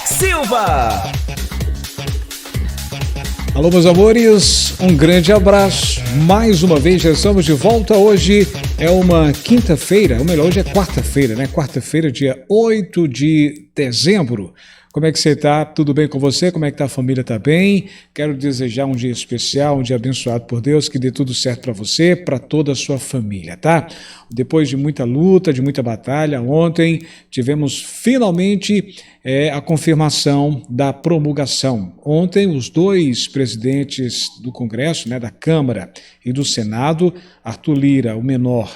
Alex Silva. Alô, meus amores, um grande abraço. Mais uma vez, já estamos de volta. Hoje é uma quinta-feira, ou melhor, hoje é quarta-feira, né? Quarta-feira, dia 8 de dezembro. Como é que você tá? Tudo bem com você? Como é que tá a família? Tá bem? Quero desejar um dia especial, um dia abençoado por Deus, que dê tudo certo para você, para toda a sua família, tá? Depois de muita luta, de muita batalha, ontem tivemos finalmente a confirmação da promulgação. Ontem, os dois presidentes do Congresso, né, da Câmara e do Senado, Arthur Lira, o menor,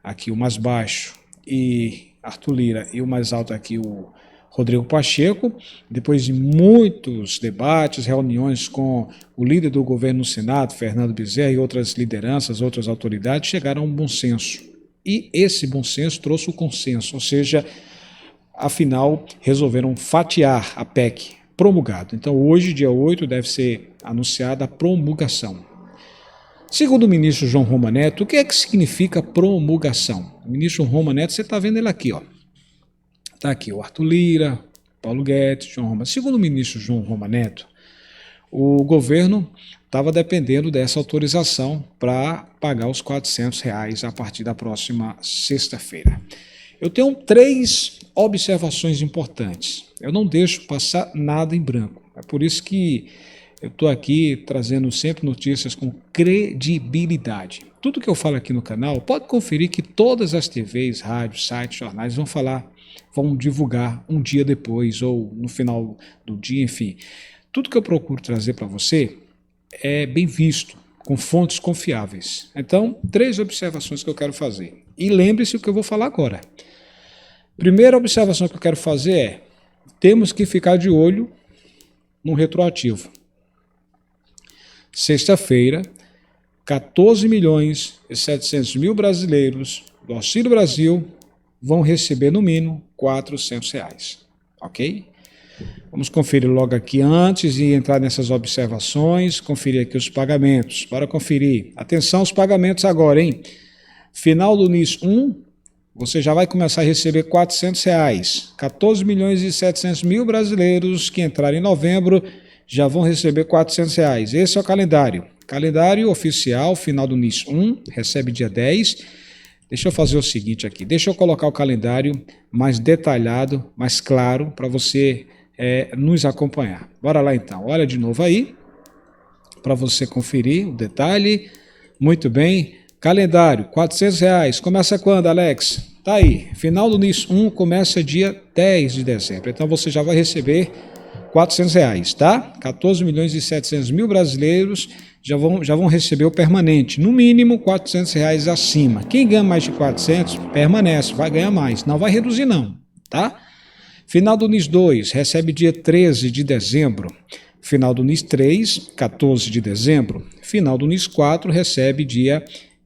aqui o mais baixo, e Arthur Lira, e o mais alto aqui, o Rodrigo Pacheco, depois de muitos debates, reuniões com o líder do governo no Senado, Fernando Bezerra, e outras lideranças, outras autoridades, chegaram a um bom senso. E esse bom senso trouxe o consenso, ou seja, afinal, resolveram fatiar a PEC promulgada. Então, hoje, dia 8, deve ser anunciada a promulgação. Segundo o ministro João Roma Neto, o que é que significa promulgação? O ministro Roma Neto, você está vendo ele aqui, ó. Está aqui o Arthur Lira, Paulo Guedes, João Roma. Segundo o ministro João Roma Neto, o governo estava dependendo dessa autorização para pagar os R$400 a partir da próxima sexta-feira. Eu tenho 3 observações importantes. Eu não deixo passar nada em branco. É por isso que eu estou aqui trazendo sempre notícias com credibilidade. Tudo que eu falo aqui no canal, pode conferir que todas as TVs, rádios, sites, jornais vão divulgar um dia depois ou no final do dia, enfim. Tudo que eu procuro trazer para você é bem visto, com fontes confiáveis. Então, 3 observações que eu quero fazer. E lembre-se o que eu vou falar agora. Primeira observação que eu quero fazer é: temos que ficar de olho no retroativo. Sexta-feira, 14.700.000 brasileiros do Auxílio Brasil vão receber no mínimo R$400, ok? Vamos conferir logo aqui antes de entrar nessas observações, conferir aqui os pagamentos. Bora conferir. Atenção aos pagamentos agora, hein? Final do NIS 1, você já vai começar a receber R$400. 14.700.000 brasileiros que entrarem em novembro já vão receber R$400. Esse é o calendário. Calendário oficial, final do NIS 1, recebe dia 10. Deixa eu fazer o seguinte aqui, deixa eu colocar o calendário mais detalhado, mais claro, para você nos acompanhar. Bora lá então, olha de novo aí, para você conferir o detalhe. Muito bem, calendário, R$400, começa quando, Alex? Tá aí, final do NIS 1 começa dia 10 de dezembro, então você já vai receber R$400, tá? 14.700.000 brasileiros já vão receber o permanente, no mínimo R$400 acima. Quem ganha mais de 400, permanece, vai ganhar mais, não vai reduzir não, tá? Final do NIS 2, recebe dia 13 de dezembro. Final do NIS 3, 14 de dezembro. Final do NIS 4, recebe dia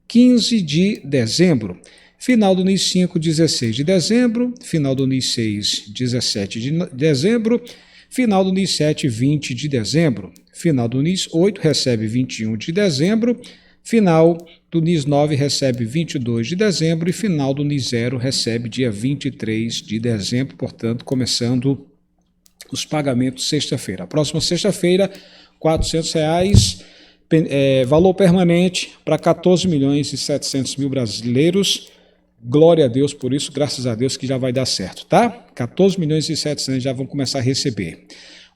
15 de dezembro. Final do NIS 5, 16 de dezembro. Final do NIS 6, 17 de dezembro. Final do NIS 7, 20 de dezembro. Final do NIS 8 recebe 21 de dezembro. Final do NIS 9 recebe 22 de dezembro. E final do NIS 0 recebe dia 23 de dezembro. Portanto, começando os pagamentos sexta-feira. A próxima sexta-feira, R$400, valor permanente para 14.700.000 brasileiros. Glória a Deus por isso, graças a Deus que já vai dar certo, tá? 14.700.000 já vão começar a receber.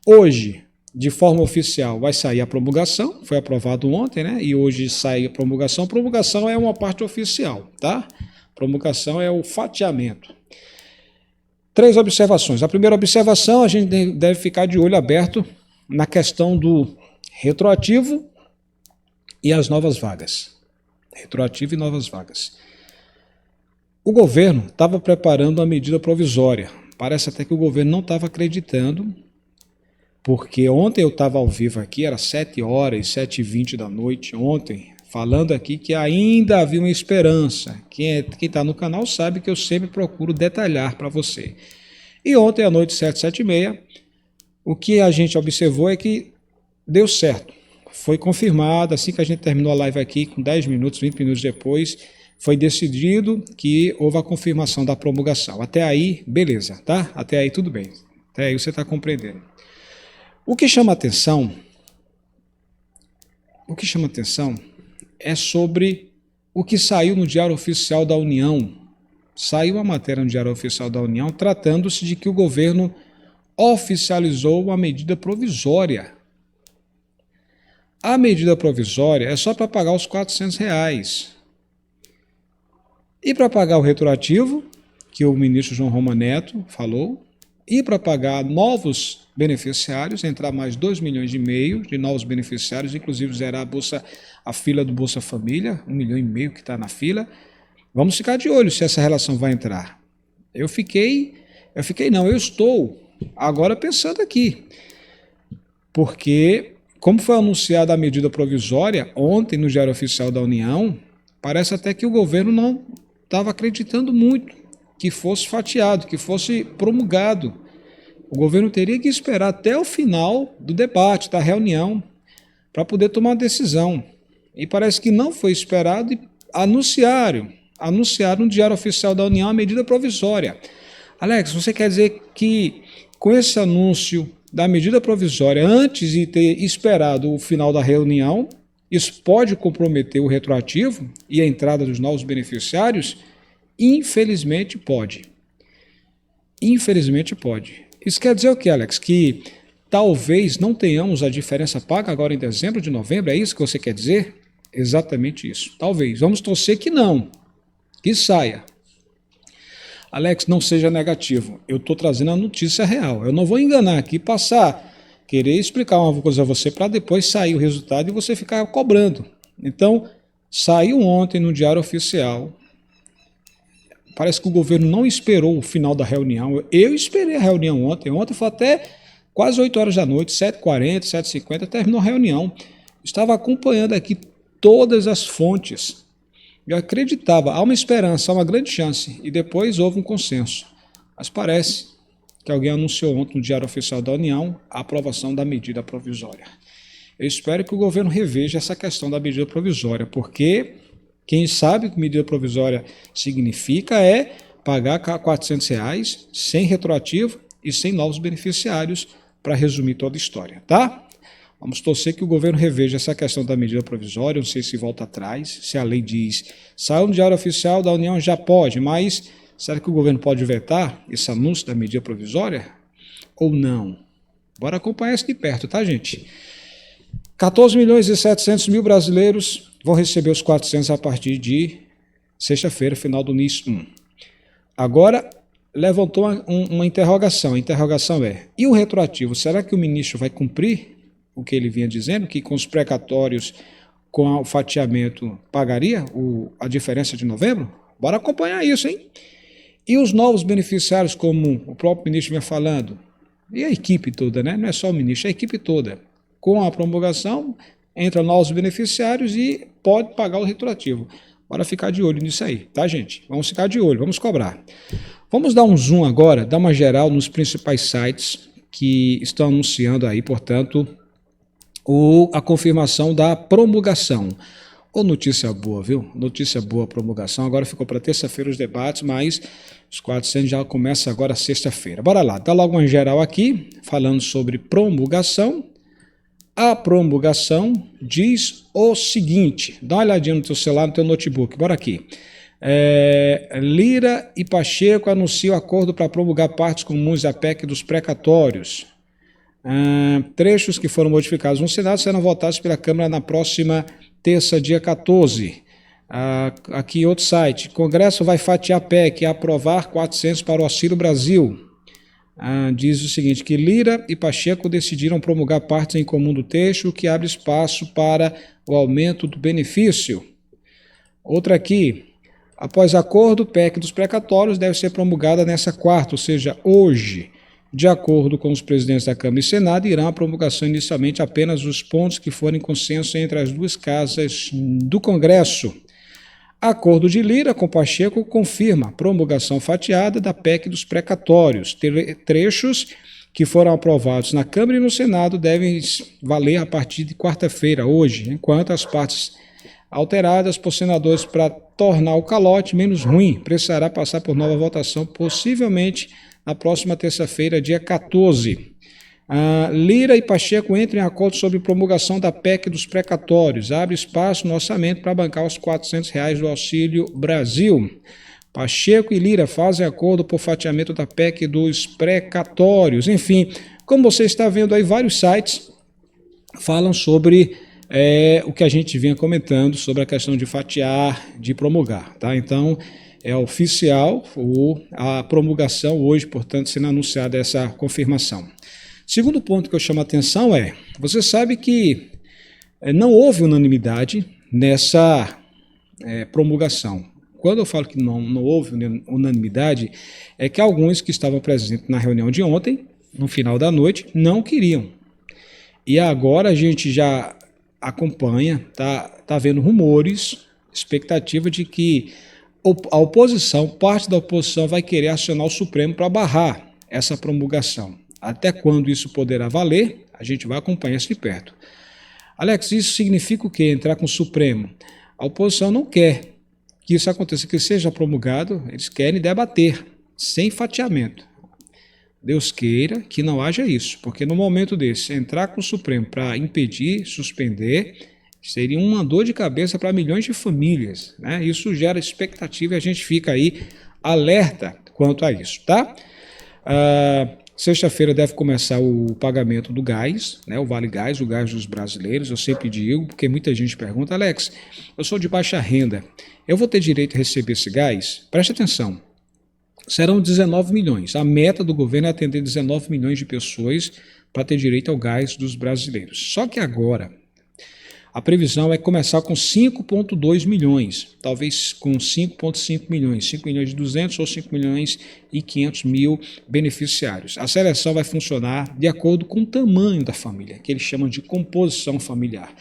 Hoje, de forma oficial, vai sair a promulgação, foi aprovado ontem, né? E hoje sai a promulgação. Promulgação é uma parte oficial, tá? Promulgação é o fatiamento. 3 observações. A primeira observação, a gente deve ficar de olho aberto na questão do retroativo e as novas vagas. Retroativo e novas vagas. O governo estava preparando uma medida provisória. Parece até que o governo não estava acreditando, porque ontem eu estava ao vivo aqui, era 7 horas, 7h20 da noite, ontem, falando aqui que ainda havia uma esperança. Quem está no canal sabe que eu sempre procuro detalhar para você. E ontem à noite, 7, 7h30, o que a gente observou é que deu certo. Foi confirmado, assim que a gente terminou a live aqui, com 10 minutos, 20 minutos depois, foi decidido que houve a confirmação da promulgação. Até aí, beleza, tá? Até aí tudo bem. Até aí você está compreendendo. O que chama atenção é sobre o que saiu no Diário Oficial da União. Saiu uma matéria no Diário Oficial da União tratando-se de que o governo oficializou uma medida provisória. A medida provisória é só para pagar os R$400. E para pagar o retroativo, que o ministro João Roma Neto falou, e para pagar novos beneficiários, entrar mais 2,5 milhões de novos beneficiários, inclusive zerar a fila do Bolsa Família, 1,5 milhão que está na fila. Vamos ficar de olho se essa relação vai entrar. Eu estou agora pensando aqui, porque, como foi anunciada a medida provisória ontem no Diário Oficial da União, parece até que o governo não estava acreditando muito que fosse fatiado, que fosse promulgado. O governo teria que esperar até o final do debate, da reunião, para poder tomar uma decisão. E parece que não foi esperado e anunciaram no Diário Oficial da União a medida provisória. Alex, você quer dizer que com esse anúncio da medida provisória, antes de ter esperado o final da reunião, isso pode comprometer o retroativo e a entrada dos novos beneficiários? Infelizmente pode. Infelizmente pode. Isso quer dizer o quê, Alex? Que talvez não tenhamos a diferença paga agora em dezembro, de novembro? É isso que você quer dizer? Exatamente isso. Talvez. Vamos torcer que não. Que saia. Alex, não seja negativo. Eu estou trazendo a notícia real. Eu não vou enganar aqui, querer explicar uma coisa a você para depois sair o resultado e você ficar cobrando. Então, saiu ontem no Diário Oficial. Parece que o governo não esperou o final da reunião. Eu esperei a reunião ontem. Ontem foi até quase 8 horas da noite, 7h40, 7h50, terminou a reunião. Estava acompanhando aqui todas as fontes. Eu acreditava, há uma esperança, há uma grande chance. E depois houve um consenso. Mas parece que alguém anunciou ontem no Diário Oficial da União a aprovação da medida provisória. Eu espero que o governo reveja essa questão da medida provisória, porque quem sabe o que medida provisória significa é pagar R$400 sem retroativo e sem novos beneficiários, para resumir toda a história, tá? Vamos torcer que o governo reveja essa questão da medida provisória, não sei se volta atrás, se a lei diz, saiu no Diário Oficial da União, já pode, mas será que o governo pode vetar esse anúncio da medida provisória ou não? Bora acompanhar isso de perto, tá, gente? 14.700.000 brasileiros vão receber os 400 a partir de sexta-feira, final do NIS 1. Agora, levantou uma interrogação. A interrogação é, e o retroativo? Será que o ministro vai cumprir o que ele vinha dizendo, que com os precatórios, com o fatiamento, pagaria a diferença de novembro? Bora acompanhar isso, hein? E os novos beneficiários, como o próprio ministro vinha falando, e a equipe toda, né? Não é só o ministro, é a equipe toda. Com a promulgação, entra novos beneficiários e pode pagar o retroativo. Bora ficar de olho nisso aí, tá, gente? Vamos ficar de olho, vamos cobrar. Vamos dar um zoom agora, dar uma geral nos principais sites que estão anunciando aí, portanto, a confirmação da promulgação. Ô, notícia boa, viu? Notícia boa a promulgação. Agora ficou para terça-feira os debates, mas os 400 já começa agora sexta-feira. Bora lá, dá logo uma geral aqui, falando sobre promulgação. A promulgação diz o seguinte, dá uma olhadinha no teu celular, no teu notebook, bora aqui. Lira e Pacheco anunciam acordo para promulgar partes comuns da PEC dos precatórios. Trechos que foram modificados no Senado serão votados pela Câmara na próxima terça, dia 14. Aqui outro site. Congresso vai fatiar a PEC e aprovar 400 para o Auxílio Brasil. Diz o seguinte, que Lira e Pacheco decidiram promulgar partes em comum do texto, o que abre espaço para o aumento do benefício. Outra aqui, após acordo, PEC dos precatórios deve ser promulgada nessa quarta, ou seja, hoje. De acordo com os presidentes da Câmara e Senado, irá a promulgação inicialmente apenas os pontos que forem consenso entre as duas casas do Congresso. Acordo de Lira com Pacheco confirma a promulgação fatiada da PEC dos precatórios. Trechos que foram aprovados na Câmara e no Senado devem valer a partir de quarta-feira, hoje, enquanto as partes alteradas por senadores para tornar o calote menos ruim, precisará passar por nova votação, possivelmente na próxima terça-feira, dia 14. Lira e Pacheco entram em acordo sobre promulgação da PEC dos precatórios. Abre espaço no orçamento para bancar os R$400 do Auxílio Brasil. Pacheco e Lira fazem acordo por fatiamento da PEC dos precatórios. Enfim, como você está vendo aí, vários sites falam sobre o que a gente vinha comentando sobre a questão de fatiar, de promulgar, tá? Então, é oficial a promulgação hoje, portanto, sendo anunciada essa confirmação. Segundo ponto que eu chamo a atenção você sabe que não houve unanimidade nessa promulgação. Quando eu falo que não houve unanimidade, é que alguns que estavam presentes na reunião de ontem, no final da noite, não queriam. E agora a gente já acompanha, tá vendo rumores, expectativa de que a oposição, parte da oposição vai querer acionar o Supremo para barrar essa promulgação. Até quando isso poderá valer, a gente vai acompanhar isso de perto. Alex, isso significa o quê? Entrar com o Supremo? A oposição não quer que isso aconteça, que seja promulgado, eles querem debater, sem fatiamento. Deus queira que não haja isso, porque no momento desse, entrar com o Supremo para impedir, suspender, seria uma dor de cabeça para milhões de famílias, né? Isso gera expectativa e a gente fica aí alerta quanto a isso, tá? Sexta-feira deve começar o pagamento do gás, né, o Vale Gás, o gás dos brasileiros. Eu sempre digo, porque muita gente pergunta, Alex, eu sou de baixa renda, eu vou ter direito a receber esse gás? Preste atenção, serão 19 milhões. A meta do governo é atender 19 milhões de pessoas para ter direito ao gás dos brasileiros. Só que agora, a previsão é começar com 5,2 milhões, talvez com 5,5 milhões, 5 milhões e 200 ou 5 milhões e 500 mil beneficiários. A seleção vai funcionar de acordo com o tamanho da família, que eles chamam de composição familiar.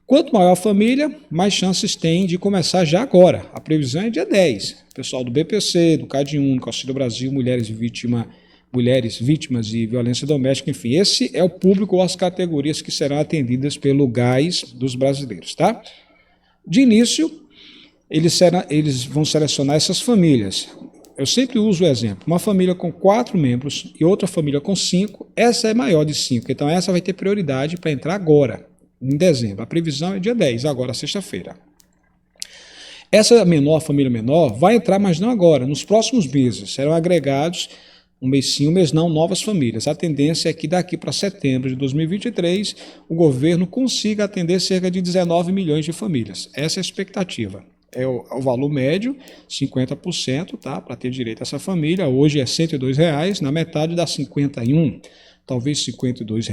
Quanto maior a família, mais chances tem de começar já agora. A previsão é dia 10. Pessoal do BPC, do CAD Único, Auxílio Brasil, mulheres vítimas de violência doméstica, enfim, esse é o público ou as categorias que serão atendidas pelo gás dos brasileiros, tá? De início, eles vão selecionar essas famílias. Eu sempre uso o exemplo, uma família com 4 membros e outra família com 5, essa é maior de 5, então essa vai ter prioridade para entrar agora, em dezembro. A previsão é dia 10, agora sexta-feira. Essa família menor, vai entrar, mas não agora, nos próximos meses, serão agregados um mês sim, um mês não, novas famílias. A tendência é que daqui para setembro de 2023, o governo consiga atender cerca de 19 milhões de famílias. Essa é a expectativa. É o valor médio, 50%, tá, para ter direito a essa família. Hoje é R$ 102, na metade dá 51, talvez R$ 52.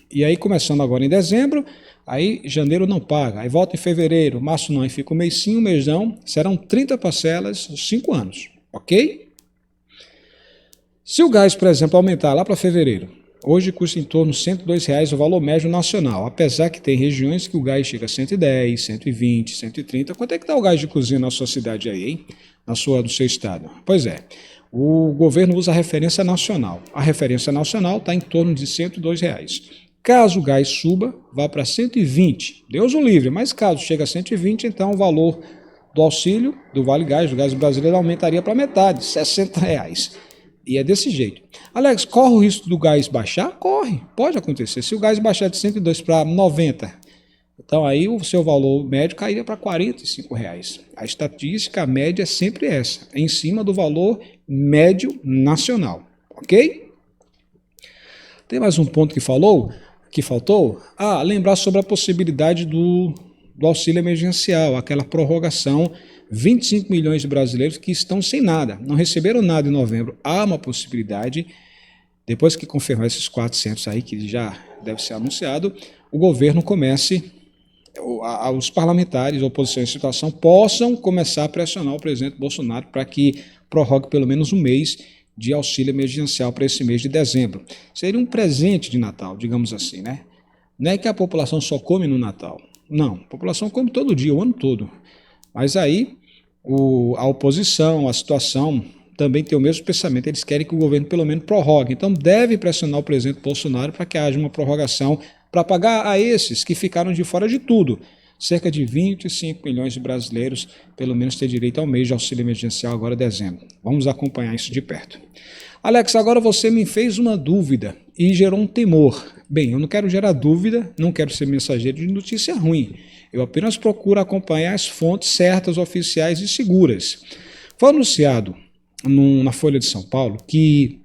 E aí, começando agora em dezembro, aí janeiro não paga, aí volta em fevereiro, março não, aí fica um mês sim, um mês não, serão 30 parcelas, 5 anos, ok? Se o gás, por exemplo, aumentar lá para fevereiro, hoje custa em torno de R$ 102 o valor médio nacional, apesar que tem regiões que o gás chega a 110, 120, 130. Quanto é que está o gás de cozinha na sua cidade aí, hein? No seu estado? Pois é, o governo usa a referência nacional. A referência nacional está em torno de R$ 102. Caso o gás suba, vá para 120. Deus o livre, mas caso chegue a 120, então o valor do auxílio, do Vale Gás, do gás brasileiro, aumentaria para metade, R$ 60. E é desse jeito. Alex, corre o risco do gás baixar? Corre, pode acontecer. Se o gás baixar de 102 para 90, então aí o seu valor médio cairia para R$ 45. A estatística, a média é sempre essa, em cima do valor médio nacional, ok? Tem mais um ponto que faltou? Lembrar sobre a possibilidade do auxílio emergencial, aquela prorrogação, 25 milhões de brasileiros que estão sem nada, não receberam nada em novembro. Há uma possibilidade, depois que confirmar esses 400 aí, que já deve ser anunciado, o governo comece, os parlamentares, a oposição em situação, possam começar a pressionar o presidente Bolsonaro para que prorrogue pelo menos um mês de auxílio emergencial para esse mês de dezembro. Seria um presente de Natal, digamos assim, né? Não é que a população só come no Natal. Não, a população come todo dia, o ano todo. Mas aí a oposição, a situação, também tem o mesmo pensamento. Eles querem que o governo pelo menos prorrogue. Então deve pressionar o presidente Bolsonaro para que haja uma prorrogação para pagar a esses que ficaram de fora de tudo. cerca de 25 milhões de brasileiros, pelo menos, ter direito ao mês de auxílio emergencial agora em dezembro. Vamos acompanhar isso de perto. Alex, agora você me fez uma dúvida e gerou um temor. Bem, eu não quero gerar dúvida, não quero ser mensageiro de notícia ruim. Eu apenas procuro acompanhar as fontes certas, oficiais e seguras. Foi anunciado na Folha de São Paulo que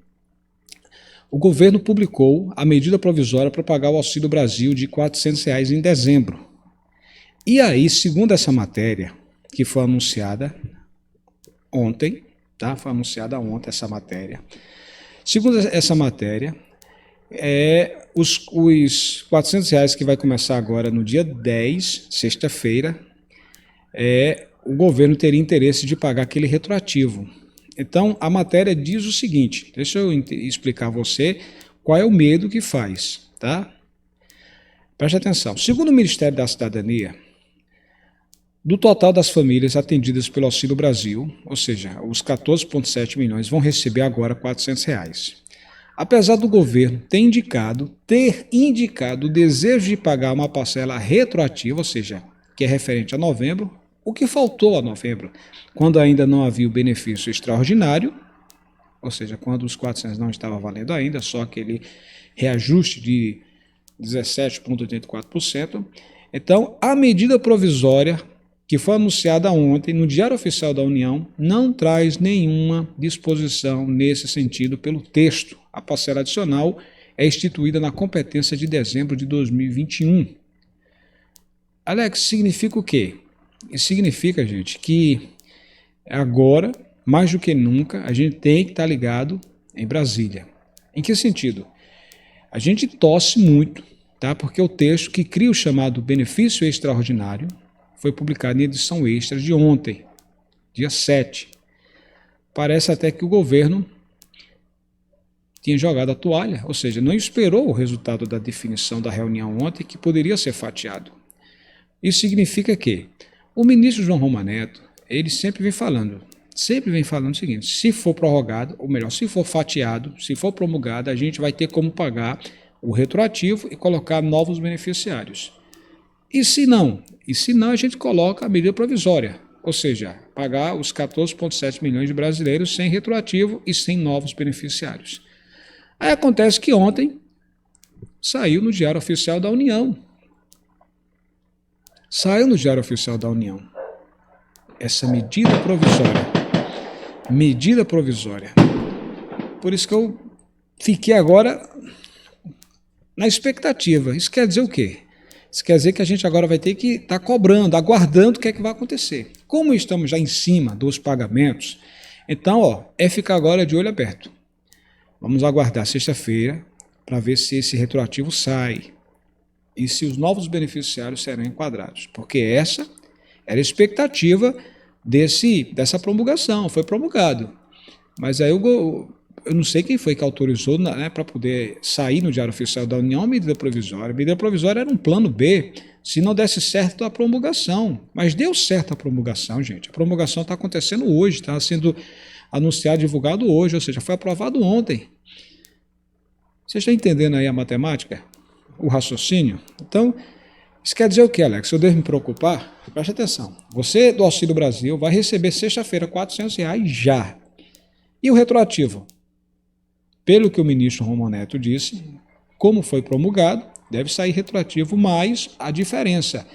o governo publicou a medida provisória para pagar o Auxílio Brasil de R$ 400 em dezembro. E aí, segundo essa matéria, que foi anunciada ontem, tá? Foi anunciada ontem essa matéria. Segundo essa matéria, os R$ 400 que vai começar agora no dia 10, sexta-feira, o governo teria interesse de pagar aquele retroativo. Então, a matéria diz o seguinte, deixa eu explicar a você qual é o medo que faz, tá? Preste atenção. Segundo o Ministério da Cidadania, do total das famílias atendidas pelo Auxílio Brasil, ou seja, os 14,7 milhões vão receber agora R$ 400. Apesar do governo ter indicado o desejo de pagar uma parcela retroativa, ou seja, que é referente a novembro, o que faltou a novembro, quando ainda não havia o benefício extraordinário, ou seja, quando os 400 não estavam valendo ainda, só aquele reajuste de 17,84%. Então, a medida provisória que foi anunciada ontem no Diário Oficial da União não traz nenhuma disposição nesse sentido pelo texto. A parcela adicional é instituída na competência de dezembro de 2021. Alex, significa o quê? Isso significa, gente, que agora, mais do que nunca, a gente tem que estar ligado em Brasília. Em que sentido? A gente torce muito, tá? Porque o texto que cria o chamado benefício extraordinário foi publicado em edição extra de ontem, dia 7. Parece até que o governo tinha jogado a toalha, ou seja, não esperou o resultado da definição da reunião ontem, que poderia ser fatiado. Isso significa que o ministro João Romaneto, ele sempre vem falando o seguinte, se for prorrogado, ou melhor, se for fatiado, se for promulgado, a gente vai ter como pagar o retroativo e colocar novos beneficiários. E se não, a gente coloca a medida provisória, ou seja, pagar os 14,7 milhões de brasileiros sem retroativo e sem novos beneficiários. Aí acontece que ontem saiu no Diário Oficial da União. Essa medida provisória. Por isso que eu fiquei agora na expectativa. Isso quer dizer o quê? Isso quer dizer que a gente agora vai ter que estar cobrando, aguardando o que é que vai acontecer. Como estamos já em cima dos pagamentos, então é ficar agora de olho aberto. Vamos aguardar sexta-feira para ver se esse retroativo sai e se os novos beneficiários serão enquadrados. Porque essa era a expectativa dessa promulgação, foi promulgado. Mas aí eu não sei quem foi que autorizou, né, para poder sair no Diário Oficial da União a medida provisória. A medida provisória era um plano B, se não desse certo a promulgação. Mas deu certo a promulgação, gente. A promulgação está acontecendo hoje, está sendo anunciado, divulgado hoje, ou seja, foi aprovado ontem. Você está entendendo aí a matemática? O raciocínio? Então, isso quer dizer o que, Alex? Eu devo me preocupar? Preste atenção. Você do Auxílio Brasil vai receber sexta-feira R$ 400 já. E o retroativo? Pelo que o ministro Romaneto disse, como foi promulgado, deve sair retroativo mais a diferença.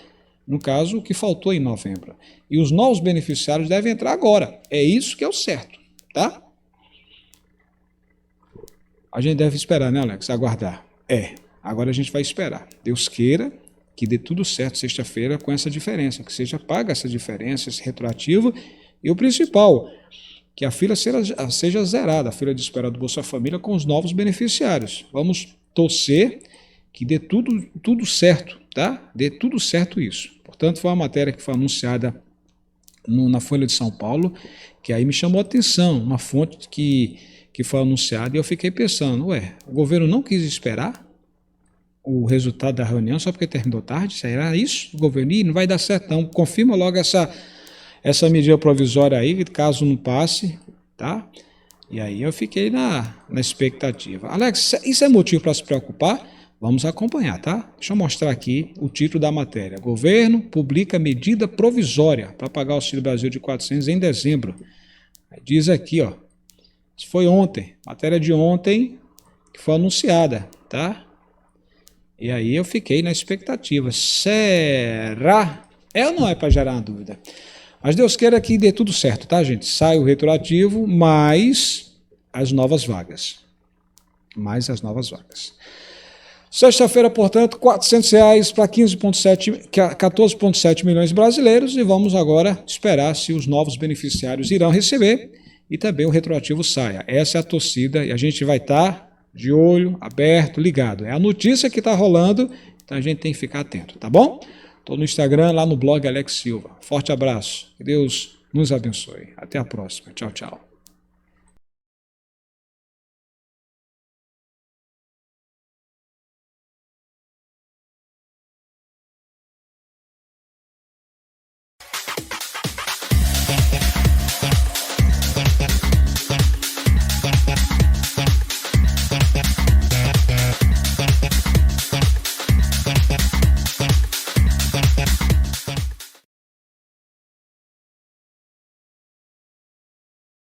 No caso, o que faltou em novembro. E os novos beneficiários devem entrar agora. É isso que é o certo, tá? A gente deve esperar, né, Alex? Aguardar. Agora a gente vai esperar. Deus queira que dê tudo certo sexta-feira com essa diferença, que seja paga essa diferença, esse retroativo, e o principal, que a fila seja zerada, a fila de espera do Bolsa Família com os novos beneficiários. Vamos torcer que dê tudo certo, tá? Dê tudo certo isso. Portanto, foi uma matéria que foi anunciada na Folha de São Paulo, que aí me chamou a atenção, uma fonte que foi anunciada, e eu fiquei pensando, o governo não quis esperar o resultado da reunião só porque terminou tarde? Será isso? O governo não vai dar certo, não. Confirma logo essa medida provisória aí, caso não passe, tá? E aí eu fiquei na expectativa. Alex, isso é motivo para se preocupar? Vamos acompanhar, tá? Deixa eu mostrar aqui o título da matéria. Governo publica medida provisória para pagar o Auxílio Brasil de 400 em dezembro. Diz aqui, ó. Isso foi ontem, matéria de ontem que foi anunciada, tá? E aí eu fiquei na expectativa. Será? É ou não é para gerar uma dúvida? Mas Deus queira que dê tudo certo, tá, gente? Sai o retroativo, mais as novas vagas. Mais as novas vagas. Sexta-feira, portanto, R$ 400 para 14,7 milhões de brasileiros e vamos agora esperar se os novos beneficiários irão receber e também o retroativo saia. Essa é a torcida e a gente vai estar de olho, aberto, ligado. É a notícia que está rolando, então a gente tem que ficar atento, tá bom? Estou no Instagram, lá no blog Alex Silva. Forte abraço. Que Deus nos abençoe. Até a próxima. Tchau, tchau.